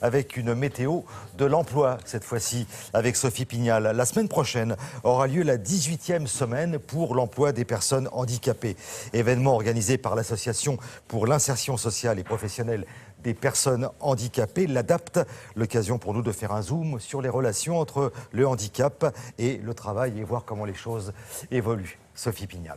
Avec une météo de l'emploi, cette fois-ci avec Sophie Pignal. La semaine prochaine aura lieu la 18e semaine pour l'emploi des personnes handicapées. Événement organisé par l'Association pour l'insertion sociale et professionnelle des personnes handicapées, l'ADAPT. L'occasion pour nous de faire un zoom sur les relations entre le handicap et le travail et voir comment les choses évoluent. Sophie Pignal.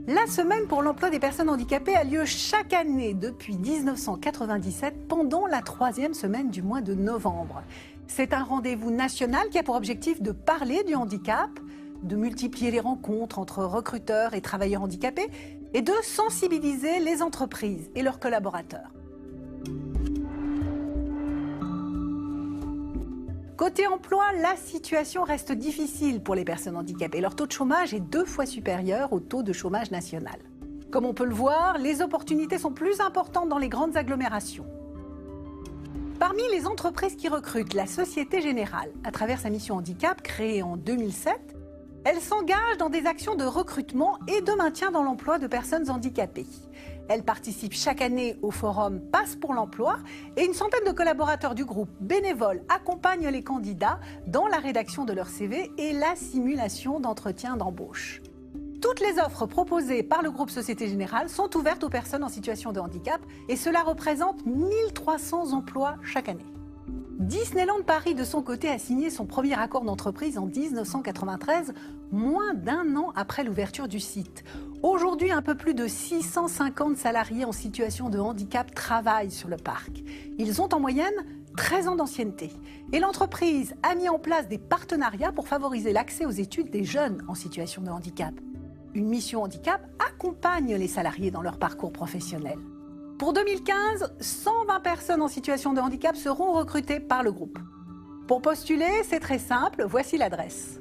La semaine pour l'emploi des personnes handicapées a lieu chaque année depuis 1997 pendant la 3e semaine du mois de novembre. C'est un rendez-vous national qui a pour objectif de parler du handicap, de multiplier les rencontres entre recruteurs et travailleurs handicapés et de sensibiliser les entreprises et leurs collaborateurs. Côté emploi, la situation reste difficile pour les personnes handicapées. Leur taux de chômage est 2 fois supérieur au taux de chômage national. Comme on peut le voir, les opportunités sont plus importantes dans les grandes agglomérations. Parmi les entreprises qui recrutent, la Société Générale, à travers sa mission handicap créée en 2007, elle s'engage dans des actions de recrutement et de maintien dans l'emploi de personnes handicapées. Elle participe chaque année au forum Passe pour l'emploi et une centaine de collaborateurs du groupe bénévoles accompagnent les candidats dans la rédaction de leur CV et la simulation d'entretien d'embauche. Toutes les offres proposées par le groupe Société Générale sont ouvertes aux personnes en situation de handicap et cela représente 1300 emplois chaque année. Disneyland Paris, de son côté, a signé son premier accord d'entreprise en 1993, moins d'1 an après l'ouverture du site. Aujourd'hui, un peu plus de 650 salariés en situation de handicap travaillent sur le parc. Ils ont en moyenne 13 ans d'ancienneté. Et l'entreprise a mis en place des partenariats pour favoriser l'accès aux études des jeunes en situation de handicap. Une mission handicap accompagne les salariés dans leur parcours professionnel. Pour 2015, 120 personnes en situation de handicap seront recrutées par le groupe. Pour postuler, c'est très simple, voici l'adresse.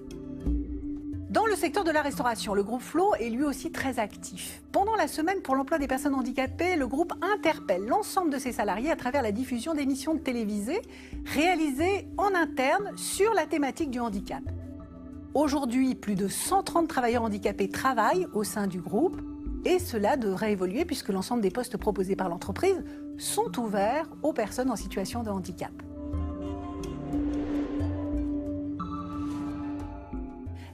Dans le secteur de la restauration, le groupe Flo est lui aussi très actif. Pendant la semaine pour l'emploi des personnes handicapées, le groupe interpelle l'ensemble de ses salariés à travers la diffusion d'émissions télévisées réalisées en interne sur la thématique du handicap. Aujourd'hui, plus de 130 travailleurs handicapés travaillent au sein du groupe. Et cela devrait évoluer puisque l'ensemble des postes proposés par l'entreprise sont ouverts aux personnes en situation de handicap.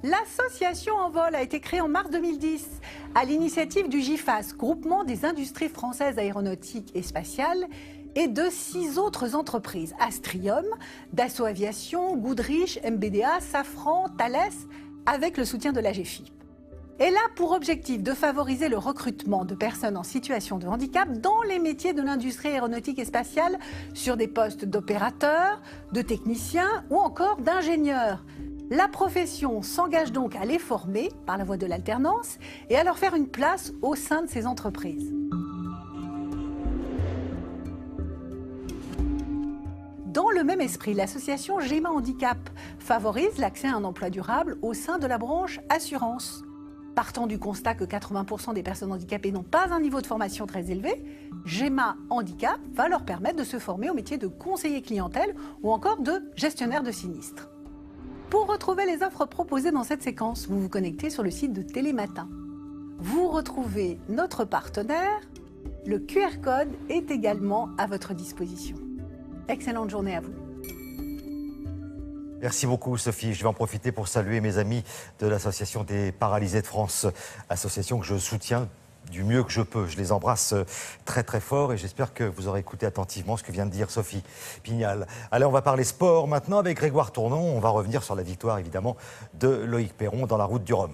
L'association Envol a été créée en mars 2010 à l'initiative du GIFAS, Groupement des industries françaises aéronautiques et spatiales, et de 6 autres entreprises, Astrium, Dassault Aviation, Goodrich, MBDA, Safran, Thales, avec le soutien de l'AGFIP. Elle a pour objectif de favoriser le recrutement de personnes en situation de handicap dans les métiers de l'industrie aéronautique et spatiale sur des postes d'opérateurs, de techniciens ou encore d'ingénieurs. La profession s'engage donc à les former par la voie de l'alternance et à leur faire une place au sein de ces entreprises. Dans le même esprit, l'association GEMA Handicap favorise l'accès à un emploi durable au sein de la branche assurance. Partant du constat que 80% des personnes handicapées n'ont pas un niveau de formation très élevé, GEMA Handicap va leur permettre de se former au métier de conseiller clientèle ou encore de gestionnaire de sinistres. Pour retrouver les offres proposées dans cette séquence, vous vous connectez sur le site de Télématin. Vous retrouvez notre partenaire, le QR code est également à votre disposition. Excellente journée à vous. Merci beaucoup Sophie. Je vais en profiter pour saluer mes amis de l'Association des paralysés de France, association que je soutiens du mieux que je peux. Je les embrasse très très fort et j'espère que vous aurez écouté attentivement ce que vient de dire Sophie Pignal. Allez, on va parler sport maintenant avec Grégoire Tournon. On va revenir sur la victoire évidemment de Loïc Perron dans la Route du Rhum.